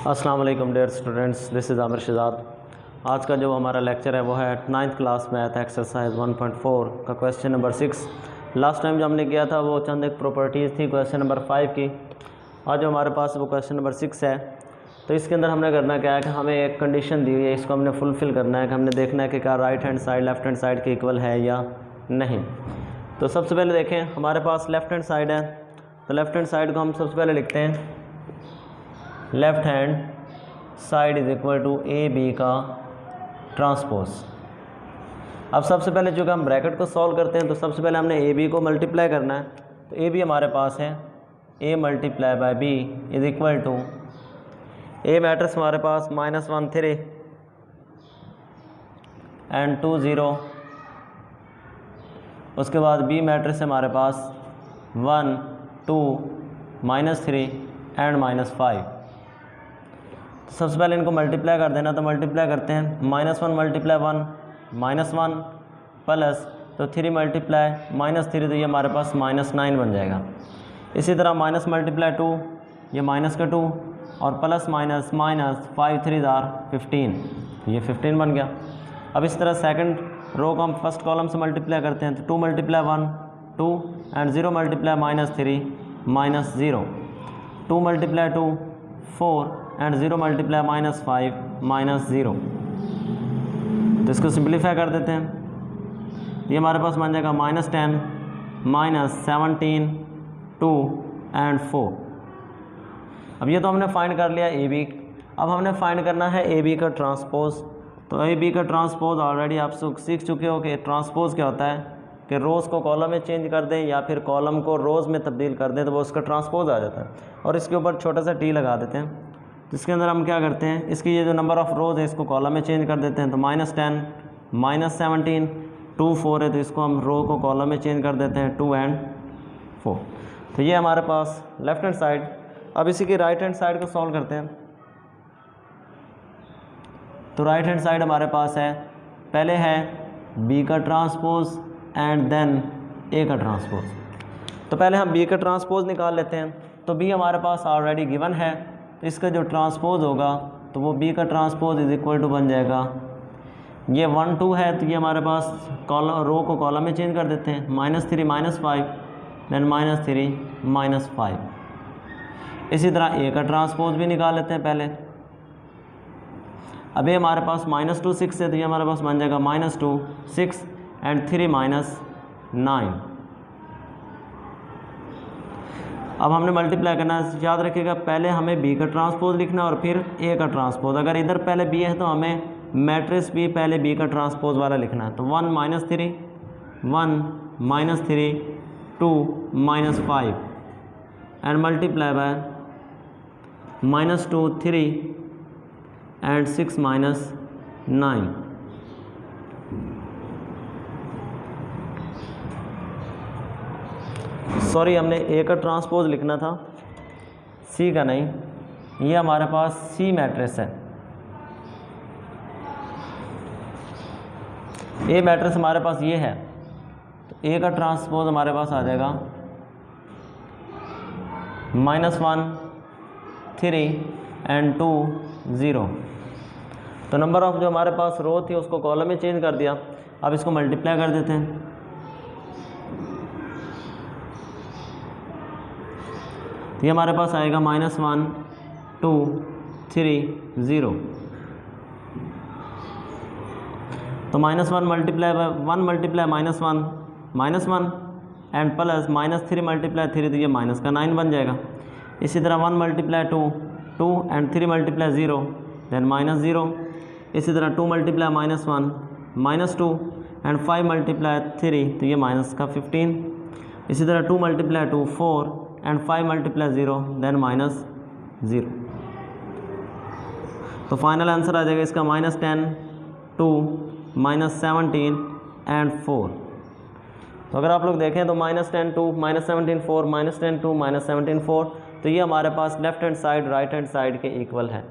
अस्सलाम वालेकुम dear students, this is Aamir Shahzad. आज का जो हमारा लेक्चर है वो है 9th क्लास मैथ एक्सरसाइज 1.4 का क्वेश्चन नंबर 6। लास्ट टाइम जो हमने किया था वो चंद एक प्रॉपर्टीज़ थी क्वेश्चन नंबर 5 की। आज जो हमारे पास वो क्वेश्चन नंबर 6 है, तो इसके अंदर हमने करना क्या है कि हमें एक कंडीशन दी हुई है, इसको हमने फुलफ़िल करना है कि हमने देखना है कि क्या right hand side left hand side के इक्वल है या नहीं। तो सबसे पहले देखें, हमारे पास लेफ़्ट हैंड साइड है, तो लेफ़्ट हैंड साइड को हम सबसे पहले लिखते हैं left hand side is equal to A B का ट्रांसपोज। अब सबसे पहले जो कि हम ब्रैकेट को सॉल्व करते हैं, तो सबसे पहले हमने ए बी को मल्टीप्लाई करना है। तो ए बी हमारे पास है A multiply by B is equal to A matrix हमारे पास -1 3 एंड 2 0। उसके बाद बी मैट्रिक्स हमारे पास 1 2 -3 एंड -5। सबसे पहले इनको मल्टीप्लाई कर देना, तो मल्टीप्लाई करते हैं -1 मल्टीप्लाई 1 -1 प्लस तो 3 मल्टीप्लाई -3, तो ये हमारे पास -9 बन जाएगा। इसी तरह माइनस मल्टीप्लाई 2, ये माइनस का 2 और प्लस माइनस माइनस 5 3 आर 15, ये 15 बन गया। अब इस तरह सेकंड रो को हम फर्स्ट कॉलम से मल्टीप्लाई करते हैं, तो 2 multiply 1 2 and 0 multiply -3 -0, 2 multiply 2 4 and 0 multiply -5 -0। तो इसको सिंप्लीफाई कर देते हैं, ये हमारे पास बन जाएगा -10 -17 2 एंड 4। अब ये तो हमने फाइंड कर लिया ए बी। अब हमने फाइंड करना है ए बी का ट्रांसपोज। तो ए बी का ट्रांसपोज ऑलरेडी आप सीख चुके हो कि ट्रांसपोज क्या होता है कि रोज़ को कॉलम में चेंज कर दें या फिर कॉलम को रोज़ में तब्दील कर दें, तो वो उसका ट्रांसपोज आ जाता है। और इसके ऊपर छोटा सा टी लगा देते हैं। तो इसके अंदर हम क्या करते हैं, इसकी ये जो नंबर ऑफ़ रोज़ है इसको कॉलम में चेंज कर देते हैं। तो -10 -17 2 4 है, तो इसको हम रो को कॉलम में चेंज कर देते हैं 2 एंड 4। तो ये हमारे पास लेफ़्ट हैंड साइड। अब इसी की राइट हैंड साइड को सॉल्व करते हैं। तो राइट हैंड साइड हमारे पास है, पहले है बी का ट्रांसपोज एंड देन ए का ट्रांसपोज। तो पहले हम बी का ट्रांसपोज निकाल लेते हैं। तो बी हमारे पास ऑलरेडी गिवन है, तो इसका जो ट्रांसपोज होगा तो वो बी का ट्रांसपोज इज़ इक्वल टू बन जाएगा, ये 1 2 है, तो ये हमारे पास कॉलम रो को कॉलम में चेंज कर देते हैं, -3 -5 देन -3 -5। इसी तरह ए का ट्रांसपोज भी निकाल लेते हैं पहले। अब ये हमारे पास -2 6 है, तो ये हमारे पास बन जाएगा -2 6 एंड 3 -9। अब हमने मल्टीप्लाई करना है, याद रखिएगा पहले हमें बी का ट्रांसपोज लिखना है और फिर ए का ट्रांसपोज। अगर इधर पहले बी है तो हमें मैट्रिक्स भी पहले बी का ट्रांसपोज वाला लिखना है। तो 1 -3 1 -3 2 -5 and multiply by -2 3 and 6 -9। Sorry, हमने ए का ट्रांसपोज लिखना था, सी का नहीं। ये हमारे पास सी मैट्रिक्स है। ए मैट्रिक्स हमारे पास ये है, तो ए का ट्रांसपोज हमारे पास आ जाएगा -1 3 एंड 2 0। तो नंबर ऑफ जो हमारे पास रो थी उसको कॉलम में चेंज कर दिया। अब इसको मल्टीप्लाई कर देते हैं। ये हमारे पास आएगा -1 2 3 0। तो -1 multiply by 1 multiply -1 and plus -3 multiply 3, तो ये माइनस का 9 बन जाएगा। इसी तरह 1 मल्टीप्लाई 2 2 एंड 3 मल्टीप्लाई 0 देन -0। इसी तरह 2 मल्टीप्लाई -1 -2 एंड 5 मल्टीप्लाई 3, तो ये माइनस का 15। इसी तरह 2 मल्टीप्लाई 2 4 एंड 5 मल्टीप्लाई 0 देन -0। तो फाइनल आंसर आ जाएगा इसका -10 2 -17 एंड 4। तो अगर आप लोग देखें तो -10 2 -17 4 -10 2 -17 4, तो ये हमारे पास left hand side right hand side के इक्वल है।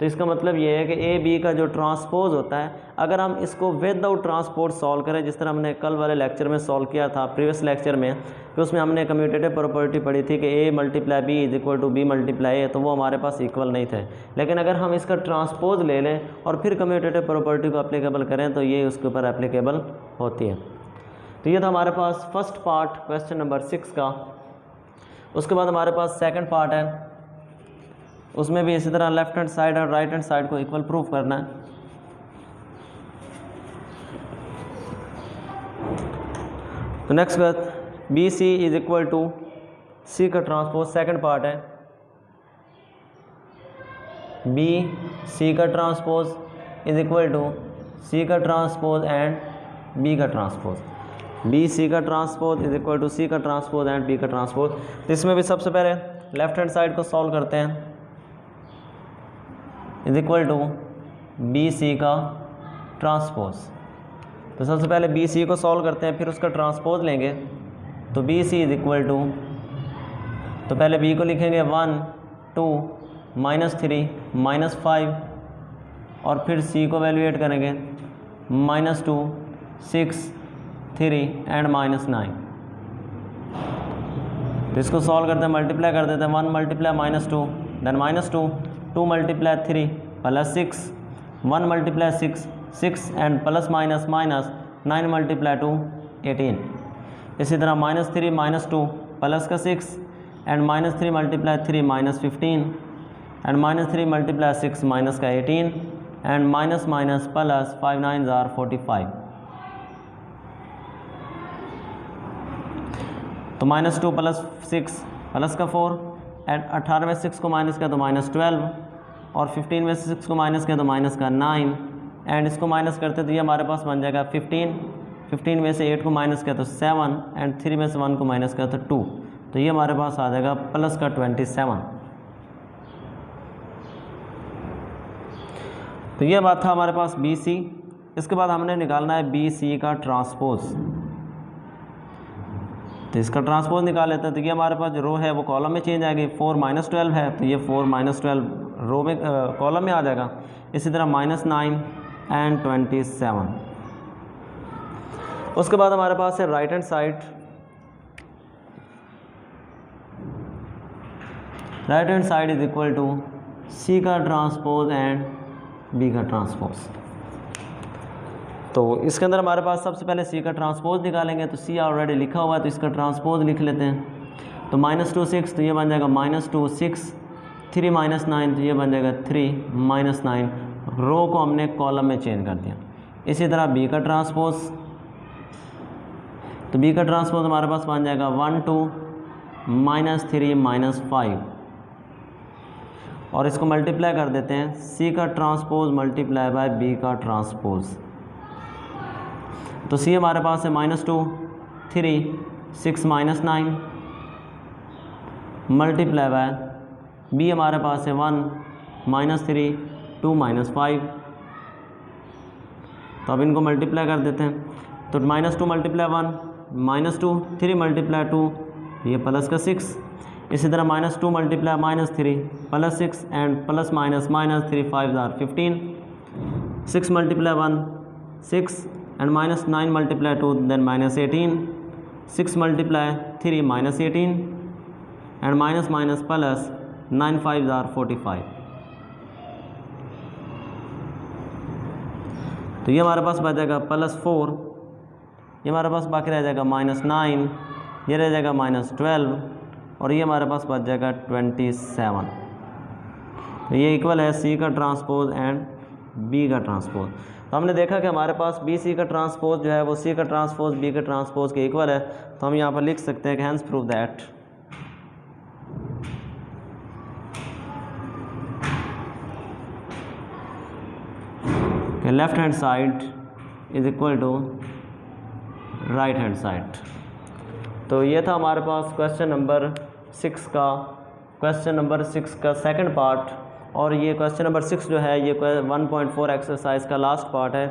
तो इसका मतलब ये है कि ए बी का जो ट्रांसपोज होता है, अगर हम इसको विदाउट ट्रांसपोज सॉल्व करें, जिस तरह हमने कल वाले लेक्चर में सॉल्व किया था प्रीवियस लेक्चर में, कि उसमें हमने कम्यूटेटिव प्रॉपर्टी पढ़ी थी कि A multiply B is equal to B multiply A, तो वो हमारे पास इक्वल नहीं थे। लेकिन अगर हम इसका ट्रांसपोज ले लें और फिर कम्यूटेटिव प्रॉपर्टी को अप्लीकेबल करें तो ये उसके ऊपर एप्लीकेबल होती है। तो ये था हमारे पास फर्स्ट पार्ट क्वेश्चन नंबर 6 का। उसके बाद हमारे पास सेकंड पार्ट है, उसमें भी इसी तरह लेफ्ट हैंड साइड और राइट हैंड साइड को इक्वल प्रूफ करना है। तो नेक्स्ट बात B C is equal to C का ट्रांसपोज, सेकंड पार्ट है बी सी का transpose is equal to C का ट्रांसपोज एंड बी का ट्रांसपोज, बी सी का transpose is equal to C का ट्रांसपोज एंड बी का transpose. तो इसमें भी सबसे पहले लेफ्ट हैंड साइड को सॉल्व करते हैं, is equal to B C का ट्रांसपोज। तो सबसे पहले बी सी को सॉल्व करते हैं, फिर उसका ट्रांसपोज लेंगे। तो B C is equal to, तो पहले बी को लिखेंगे 1 2 -3 -5 और फिर सी को वैल्यूएट करेंगे -2 6 3 एंड -9। तो इसको सॉल्व करते हैं, मल्टीप्लाई कर देते हैं, 1 multiply -2 then -2 2 multiply 3 plus 6 1 multiply 6 6 and plus minus minus 9 multiply 2 18। इसी तरह -3 -2 प्लस का 6 and -3 multiply 3 -15 and -3 multiply 6 minus का 18 and minus minus plus 5 9 are 45। तो -2 प्लस 6 प्लस का 4 एंड 18 में 6 को माइनस किया तो -12 और 15 में 6 को माइनस किया तो माइनस का 9 एंड इसको माइनस करते तो ये हमारे पास बन जाएगा 15 में से 8 को माइनस किया तो 7 एंड 3 में से 1 को माइनस किया तो 2, तो ये हमारे पास आ जाएगा प्लस का 27। तो ये बात था हमारे पास बी सी। इसके बाद हमने निकालना है बी सी का ट्रांसपोज। तो इसका ट्रांसपोज निकाल लेते हैं। तो ये हमारे पास जो रो है वो कॉलम में चेंज आएगी, 4 -12 है तो ये 4 -12 रो में कॉलम में आ जाएगा। इसी तरह -9 एंड 27। उसके बाद हमारे पास है right hand side. Right hand side is equal to C का ट्रांसपोज एंड बी का ट्रांसपोज। तो इसके अंदर हमारे पास सबसे पहले सी का ट्रांसपोज निकालेंगे। तो सी ऑलरेडी लिखा हुआ है तो इसका ट्रांसपोज लिख लेते हैं। तो -2 6 तो ये बन जाएगा -2 6 3 -9 तो ये बन जाएगा 3 -9। रो को हमने कॉलम में चेंज कर दिया। इसी तरह बी का ट्रांसपोज, तो बी का ट्रांसपोज हमारे पास बन जाएगा 1 2 -3 -5 और इसको मल्टीप्लाई कर देते हैं, सी का ट्रांसपोज मल्टीप्लाई बाय बी का ट्रांसपोज। तो सी हमारे पास है -2 3 6 -9 मल्टीप्लाई बाय बी हमारे पास है 1 -3 2 -5। तो अब इनको मल्टीप्लाई कर देते हैं। तो -2 मल्टीप्लाई 1 -2 3 मल्टीप्लाई 2 ये प्लस का 6। इसी तरह -2 multiply -3 plus 6 and plus minus -3 5 are 15। 6 multiply 1 6 and -9 multiply 2 then -18। 6 multiply 3 -18 and minus minus plus 9 5 are 45। तो ये हमारे पास बच जाएगा +4, ये हमारे पास बाकी रह जाएगा -9, ये रह जाएगा -12 और ये हमारे पास बच जाएगा 27। तो ये इक्वल है सी का ट्रांसपोज एंड बी का ट्रांसपोज। तो हमने देखा कि हमारे पास बी सी का ट्रांसपोज जो है वो सी का ट्रांसपोज बी के ट्रांसपोज के इक्वल है। तो हम यहाँ पर लिख सकते हैं कि hence prove that left hand side is equal to right hand side. तो ये था हमारे पास क्वेश्चन नंबर 6 का सेकंड पार्ट। और ये क्वेश्चन नंबर 6 जो है ये 1.4 एक्सरसाइज का लास्ट पार्ट है।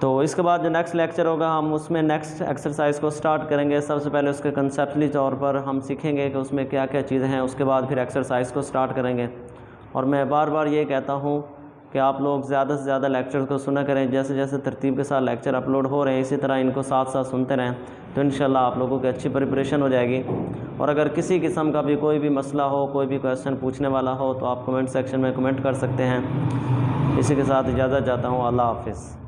तो इसके बाद जो नेक्स्ट लेक्चर होगा हम उसमें नेक्स्ट एक्सरसाइज को स्टार्ट करेंगे। सबसे पहले उसके कंसेप्चुअली तौर पर हम सीखेंगे कि उसमें क्या क्या चीज़ें हैं, उसके बाद फिर एक्सरसाइज को स्टार्ट करेंगे और मैं बार बार ये कहता हूँ कि आप लोग ज़्यादा से ज़्यादा लेक्चर्स को सुना करें। जैसे जैसे तरतीब के साथ लेक्चर अपलोड हो रहे हैं इसी तरह इनको साथ साथ सुनते रहें, तो इंशाल्लाह आप लोगों की अच्छी प्रिपरेशन हो जाएगी। और अगर किसी किस्म का भी कोई भी मसला हो, कोई भी क्वेश्चन पूछने वाला हो, तो आप कमेंट सेक्शन में कमेंट कर सकते हैं। इसी के साथ इजाज़त चाहता हूँ। अल्लाह हाफ़िज़।